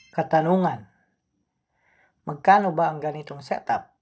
Katanungan: magkano ba ang ganitong setup?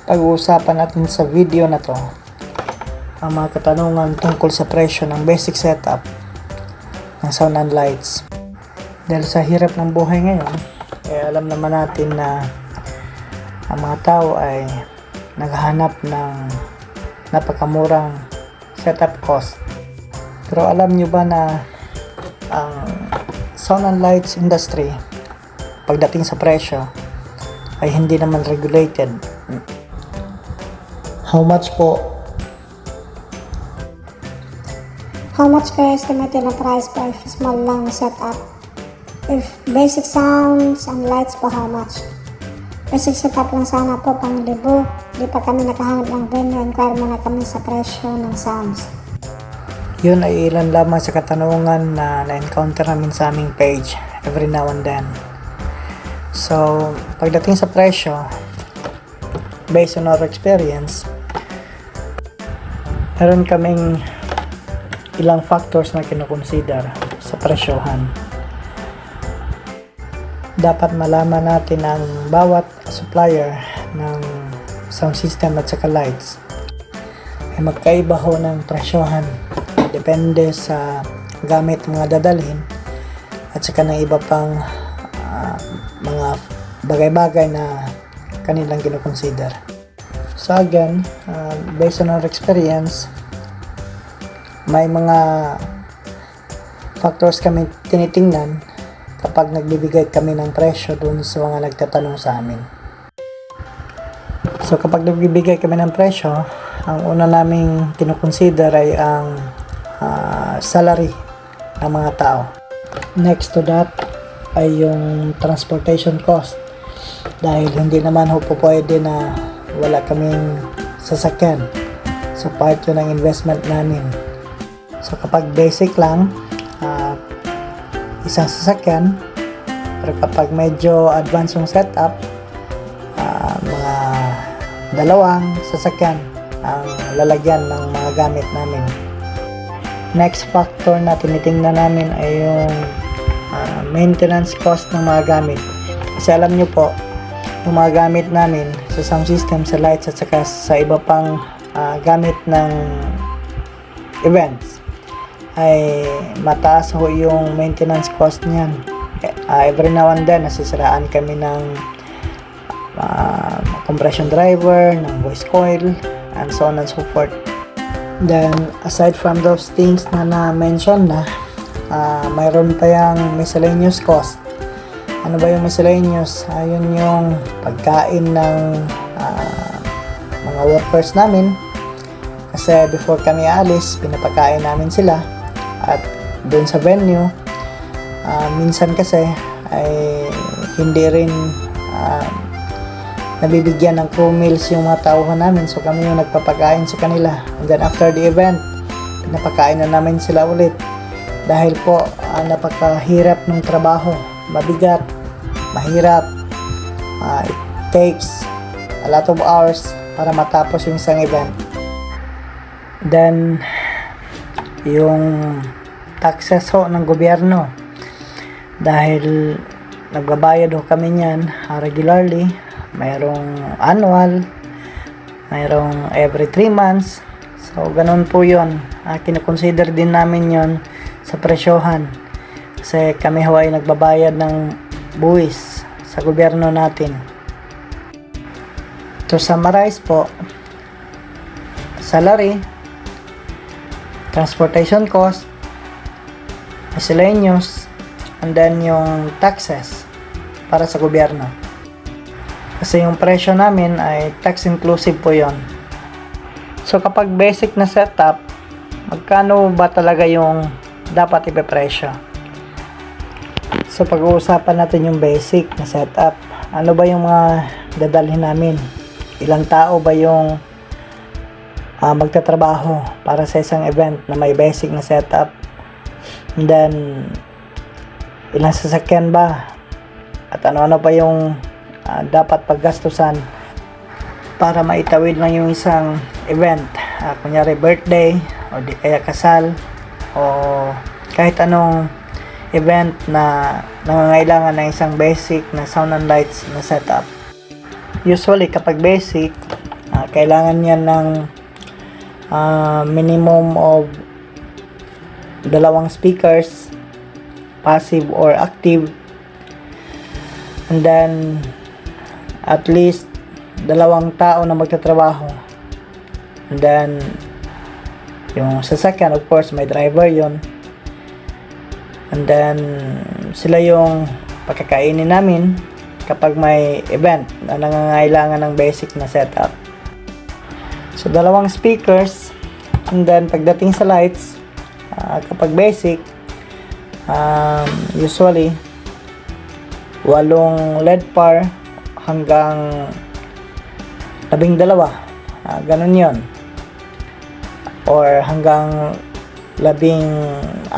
Pag-uusapan natin sa video na to ang mga katanungan tungkol sa presyo ng basic setup ng sound and lights. Dahil sa hirap ng buhay ngayon, alam naman natin na ang mga tao ay naghahanap ng napakamurang setup cost. Pero alam nyo ba na ang sound and lights industry pagdating sa presyo ay hindi naman regulated? How much po? How much kayo estimated na price for small lang setup? If basic sounds and lights po, how much? Basic setup lang sana po, pang libo. Di pa kami nakahanap ng venue, inquire muna kami sa presyo ng sounds. Yun ay ilan lamang sa katanungan na na-encounter namin sa aming page every now and then. So, pagdating sa presyo, based on our experience, meron kaming ilang factors na kinoconsider sa presyohan. Dapat malaman natin ang bawat supplier ng sound system at saka lights ay magkaiba ho ng presyohan. Depende sa gamit mga dadalhin at saka ng iba pang mga bagay-bagay na kanilang kinoconsider. So again, based on our experience, may mga factors kami tinitingnan kapag nagbibigay kami ng presyo dun sa mga nagtatanong sa amin. So kapag nagbibigay kami ng presyo, ang una naming kinoconsider ay ang salary ng mga tao. Next to that ay yung transportation cost, dahil hindi naman ho po pwede na wala kaming sasakyan. So part yun ng investment namin. So kapag basic lang, isang sasakyan. Pero kapag medyo advanced yung setup, mga dalawang sasakyan ang lalagyan ng mga gamit namin. Next factor na tinitingnan namin ay yung maintenance cost ng mga gamit. Kasi alam nyo po, yung mga gamit namin sa sound system, sa lights at saka sa iba pang gamit ng events ay mataas ho yung maintenance cost niyan. Every now and then nasisiraan kami ng compression driver, ng voice coil, and so on and so forth. Then aside from those things na na-mention na, mayroon pa yung miscellaneous cost. Ano ba yung miscellaneous? Ayun yung pagkain ng mga workers namin. Kasi before kami alis, pinapakain namin sila. At doon sa venue, minsan kasi ay hindi rin nabibigyan ng crew meals yung mga tauhan namin. So kami yung nagpapakain sa kanila. And then after the event, pinapakain na namin sila ulit. Dahil po, napakahirap ng trabaho. Mabigat, mahirap, it takes a lot of hours para matapos yung isang event. Then yung taxes ho ng gobyerno, dahil nagbabayad ho kami niyan regularly, mayroong annual, mayroong every 3 months. So ganun po yun. Kinoconsider din namin yon sa presyohan. Kasi kami ho ay nagbabayad ng buwis sa gobyerno natin. To summarize po, salary, transportation cost, miscellaneous, and then yung taxes para sa gobyerno. Kasi yung presyo namin ay tax inclusive po yon. So kapag basic na setup, magkano ba talaga yung dapat ipepresyo? So pag-uusapan natin yung basic na setup. Ano ba yung mga dadalhin namin? Ilang tao ba yung magtatrabaho para sa isang event na may basic na setup? And then ilang sasakyan ba? At ano-ano pa yung dapat paggastusan para maitawid lang yung isang event, kunyari birthday o di kaya kasal o kahit anong event na nangangailangan ng isang basic na sound and lights na setup. Usually kapag basic, kailangan yan ng minimum of 2 speakers, passive or active, and then at least 2 tao na magtatrabaho. And then yung sasakyan, of course may driver yon. And then sila yung pagkakainin namin kapag may event na nangangailangan ng basic na setup. So 2 speakers, and then pagdating sa lights, kapag basic, usually 8 LED par hanggang 12, ganun yon, or hanggang 16.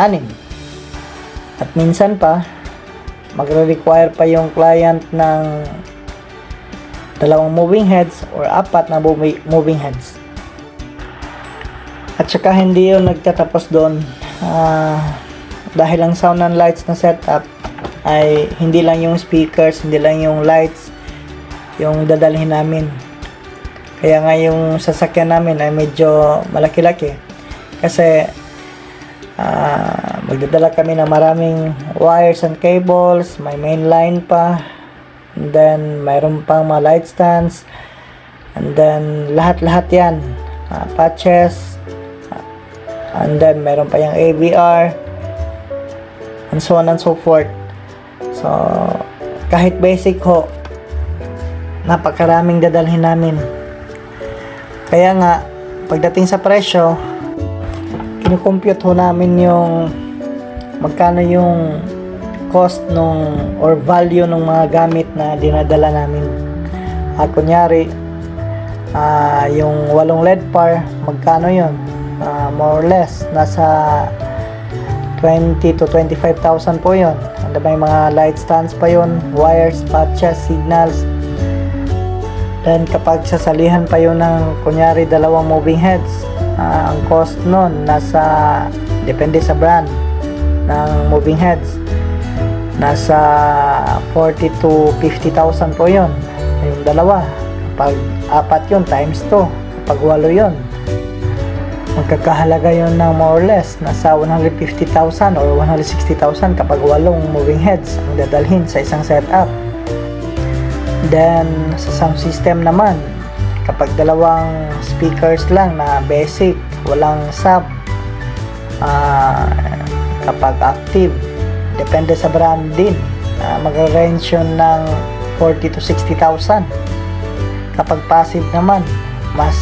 At minsan pa magre-require pa yung client ng 2 moving heads or 4 na moving heads. At saka hindi yun nagtatapos doon, dahil ang sound and lights na setup ay hindi lang yung speakers, hindi lang yung lights yung dadalhin namin. Kaya nga yung sasakyan namin ay medyo malaki-laki kasi magdadala kami ng maraming wires and cables, may main line pa, and then mayroon pang mga light stands, and then lahat-lahat yan, patches, and then mayroon pa yung AVR, and so on and so forth. So kahit basic ho, napakaraming dadalhin namin. Kaya nga pagdating sa presyo, kinukompute ho namin yung magkano yung cost nung or value ng mga gamit na dinadala namin. Kunyari yung 8 LED par, magkano yun? More or less nasa 20 to 25,000 po yun. And may mga light stands pa yun, wires, patches, signals. Then kapag sasalihan pa yun ng kunyari 2 moving heads, ang cost nun nasa, depende sa brand ng moving heads, nasa 40 to 50,000 po yun. Yung 2, kapag 4 yun times 2, kapag 8 yun, magkakahalaga yun ng more or less nasa 150,000 or 160,000 kapag 8 moving heads ang dadalhin sa isang setup. Then sa sound system naman, kapag 2 speakers lang na basic, walang sub, kapag active, depende sa brand din, mag-range yun ng 40 to 60,000. Kapag passive naman, mas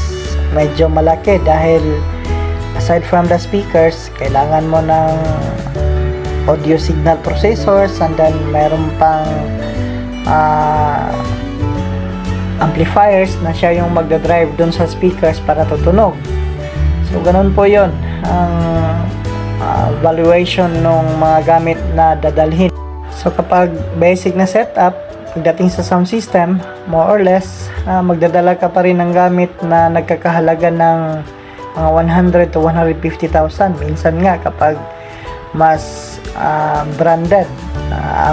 medyo malaki dahil aside from the speakers, kailangan mo ng audio signal processors, and then mayroon pang amplifiers na siya yung magdadrive dun sa speakers para tutunog. So ganun po yun ang valuation ng mga gamit na dadalhin. So kapag basic na setup, pagdating sa sound system, more or less magdadala ka pa rin ng gamit na nagkakahalaga ng mga 100 to 150,000. Minsan nga kapag mas branded,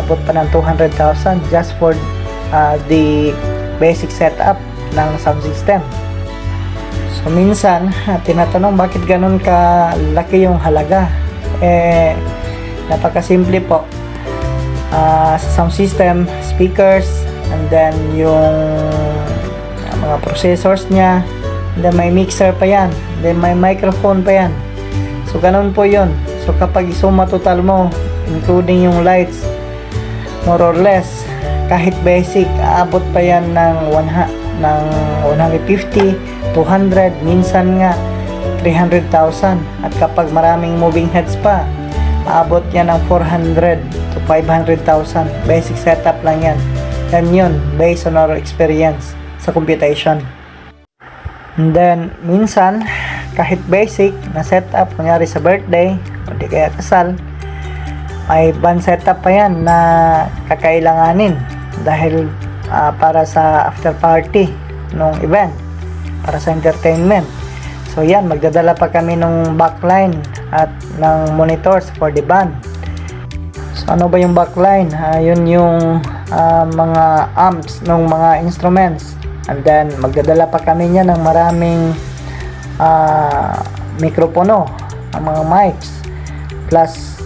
abot pa ng 200,000 just for the basic setup ng sound system. So minsan, tinatanong bakit ganun kalaki yung halaga. Napakasimple po. Sa sound system, speakers, and then yung mga processors niya, and then may mixer pa yan, then may microphone pa yan. So ganun po yun. So kapag isuma total mo, including yung lights, more or less, kahit basic, aabot pa yan ng 150, 200, minsan nga 300,000. At kapag maraming moving heads pa, aabot yan ng 400 to 500,000. Basic setup lang yan. Yan yun, based on our experience sa computation. And then, minsan, kahit basic na setup, kunyari sa birthday, o di kaya kasal, may band setup pa yan na kakailanganin dahil para sa after party nung event, para sa entertainment. So yan, magdadala pa kami ng backline at ng monitors for the band. So ano ba yung backline? Yun yung mga amps ng mga instruments. And then magdadala pa kami niya ng maraming mikropono, ang mga mics, plus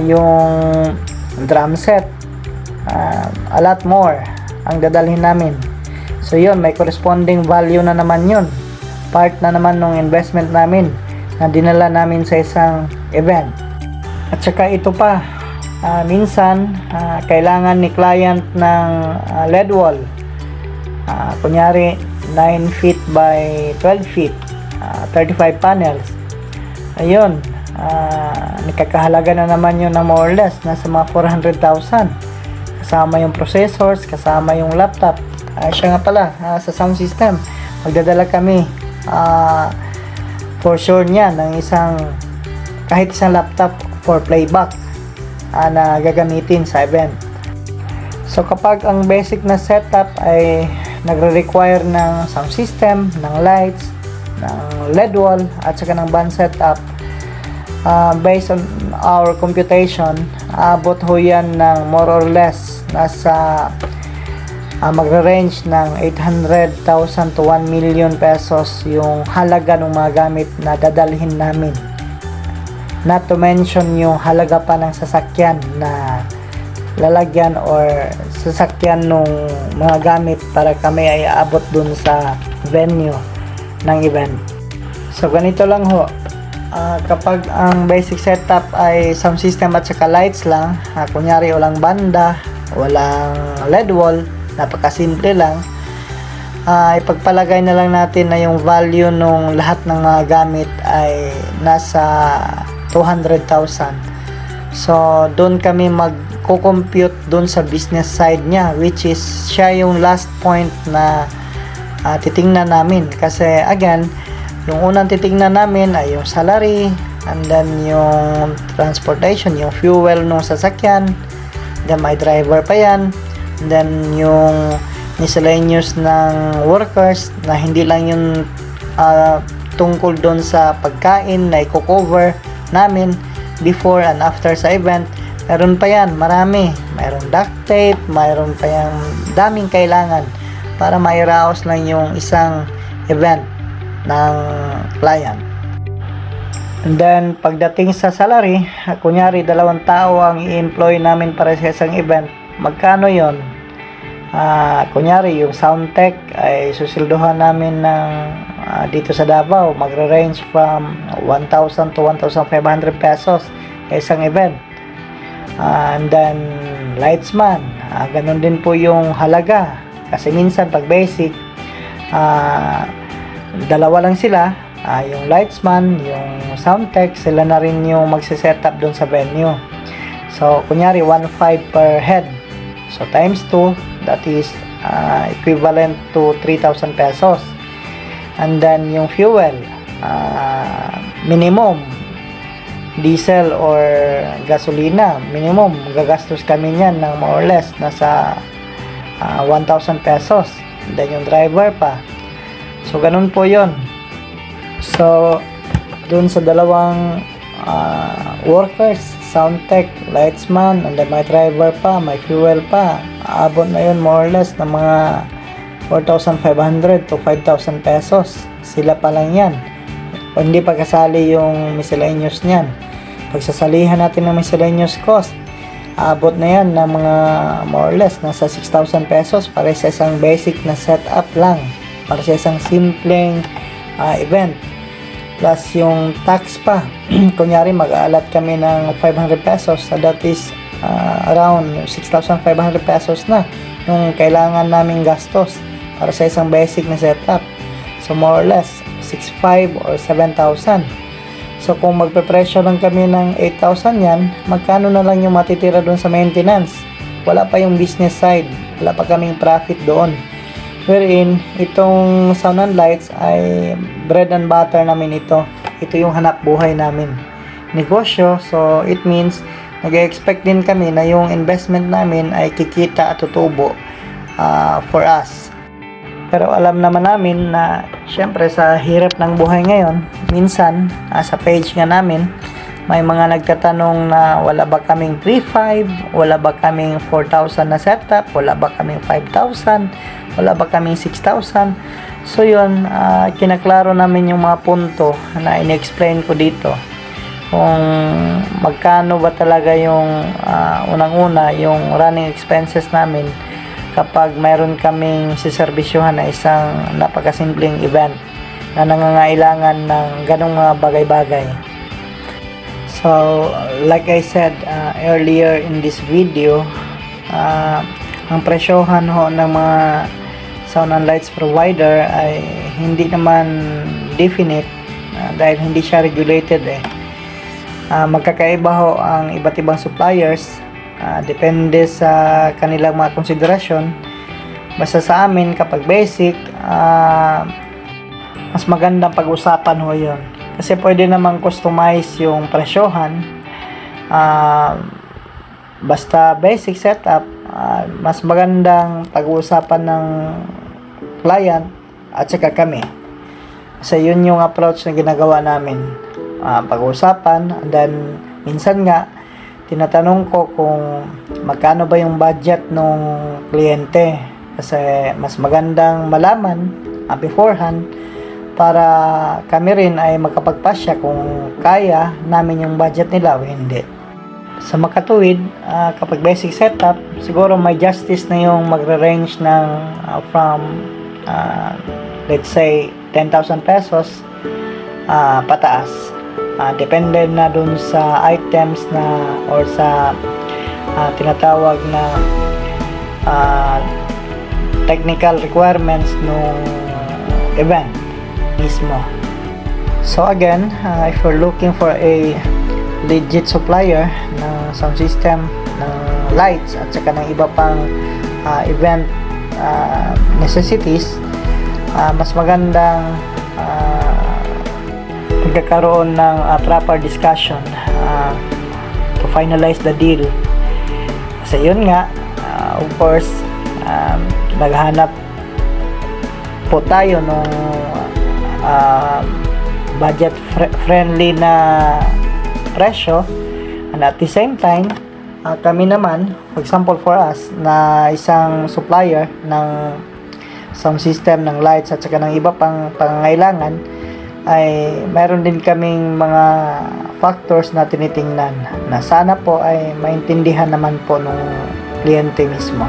yung drum set, a lot more ang dadalhin namin. So yun, may corresponding value na naman yun, part na naman ng investment namin na dinala namin sa isang event. At saka ito pa, minsan kailangan ni client ng LED wall, kunyari 9 feet by 12 feet, 35 panels. Ayun, nakakahalaga na naman yun na more or less, nasa mga 400,000, kasama yung processors, kasama yung laptop. Siya nga pala, sa sound system, magdadala kami for sure niya ng kahit isang laptop for playback na gagamitin sa event. So kapag ang basic na setup ay nagre-require ng sound system, ng lights, ng LED wall, at saka ng band setup, based on our computation, abot ho yan ng more or less nasa magre-range ng 800,000 to 1 million pesos yung halaga ng mga gamit na dadalhin namin. Not to mention yung halaga pa ng sasakyan na lalagyan or sasakyan ng mga gamit para kami ay aabot dun sa venue ng event. So ganito lang ho. Kapag ang basic setup ay sound system at saka lights lang, kunyari walang banda, walang LED wall, napakasimple lang, ipagpalagay na lang natin na yung value nung lahat ng mga gamit ay nasa 200,000. So doon kami magko-compute doon sa business side niya, which is siya yung last point na titingnan namin. Kasi again, yung unang titingnan namin ay yung salary, and then yung transportation, yung fuel ng sasakyan, then may driver pa yan, and then yung miscellaneous ng workers na hindi lang yung tungkol doon sa pagkain na i-cover namin before and after sa event. Meron pa yan, marami. Mayroong duct tape, mayroon pa yung daming kailangan para mairaos lang yung isang event ng client. And then pagdating sa salary, kunyari 2 tao ang i-employ namin para sa isang event, magkano yon? Kunyari yung sound tech ay susilduhan namin ng dito sa Davao, magre-range from 1,000 to 1,500 pesos isang event. And then lightsman, ganun din po yung halaga, kasi minsan pag basic, 2 lang sila, yung lightsman, yung sound tech, sila na rin yung magse-setup doon sa venue. So kunyari 1,500 per head, so times 2, that is equivalent to 3,000 pesos. And then yung fuel, minimum diesel or gasolina, minimum gagastos kami niyan ng more or less nasa 1,000 pesos. And then yung driver pa, so ganun po yon. So dun sa 2 workers, sound tech, lightsman, and then may driver pa, may fuel pa, aabot na yun more or less ng mga 4,500 to 5,000 pesos. Sila pa lang yan. O hindi pa kasali yung miscellaneous niyan. Pagsasalihan natin ng miscellaneous cost, aabot na yan ng mga more or less nasa 6,000 pesos para sa isang basic na setup lang, para sa isang simpleng event. Plus yung tax pa. Kunyari mag-aalat kami ng 500 pesos, so that is around 6,500 pesos na yung kailangan naming gastos para sa isang basic na setup. So more or less 6,500 or 7,000. So kung magpe-presyo lang kami ng 8,000 yan, magkano na lang yung matitira doon sa maintenance? Wala pa yung business side, wala pa kaming profit doon. Wherein, itong sound and lights ay bread and butter namin ito. Ito yung hanap buhay namin. Negosyo, so it means nag-expect din kami na yung investment namin ay kikita at tutubo for us. Pero alam naman namin na syempre sa hirap ng buhay ngayon, minsan sa page nga namin, may mga nagtatanong na wala ba kaming 3,500, wala ba kaming 4,000 na setup, wala ba kaming 5,000, wala ba kaming 6,000. So yun, kinaklaro namin yung mga punto na in-explain ko dito. Kung magkano ba talaga yung unang-una, yung running expenses namin kapag mayroon kaming siserbisyuhan na isang napakasimpleng event na nangangailangan ng ganong mga bagay-bagay. So, like I said earlier in this video, ang presyohan ho ng mga sound and lights provider ay hindi naman definite dahil hindi siya regulated magkakaiba ho ang iba't ibang suppliers. Depende sa kanilang mga konsiderasyon. Basta sa amin kapag basic, mas magandang pag-usapan ho yun kasi pwede namang customize yung presyohan. Basta basic setup, mas magandang pag-uusapan ng client at saka kami kasi yun yung approach na ginagawa namin. Pag-uusapan, and then minsan nga tinatanong ko kung magkano ba yung budget ng kliyente kasi mas magandang malaman beforehand para kami rin ay makapagpasya kung kaya namin yung budget nila o hindi. Sa makatuwid, kapag basic setup, siguro may justice na yung magre-range ng from let's say 10,000 pesos pataas. Depende na dun sa items na or sa tinatawag na technical requirements ng event mismo. So again, if you're looking for a legit supplier ng sound system, ng lights at saka ng iba pang event necessities, mas magandang magkakaroon ng proper discussion to finalize the deal. Kasi yun nga, of course, naghanap po tayo ng budget friendly na presyo, and at the same time kami naman, for example for us na isang supplier ng sound system, ng lights at saka ng iba pang pangangailangan, ay meron din kaming mga factors na tinitingnan na sana po ay maintindihan naman po ng kliyente mismo.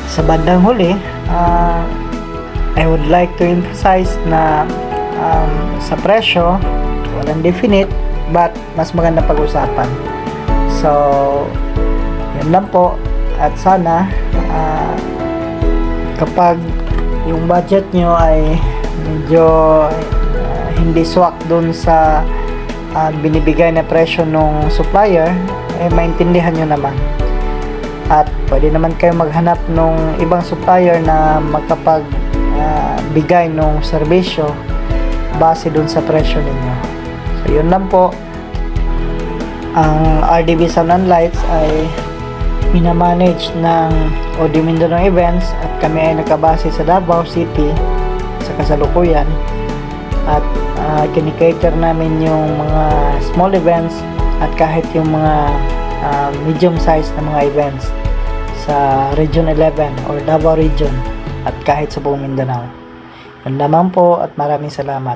Sa bandang huli, I would like to emphasize na sa presyo walang definite but mas maganda pag-usapan. So yun lang po, at sana kapag yung budget nyo ay medyo hindi swak dun sa binibigay na presyo ng supplier, maintindihan nyo naman. At pwede naman kayo maghanap ng ibang supplier na magkapagbigay ng serbisyo base dun sa presyo ninyo. So yun lang po. Ang RDB Sound and Lights ay minamanage ng Audio Mindanao Events at kami ay nakabase sa Davao City sa kasalukuyan. At kinikater namin yung mga small events at kahit yung mga medium size na mga events sa Region 11 or Davao Region. at kahit sa buong Mindanao. Yun lamang po at maraming salamat.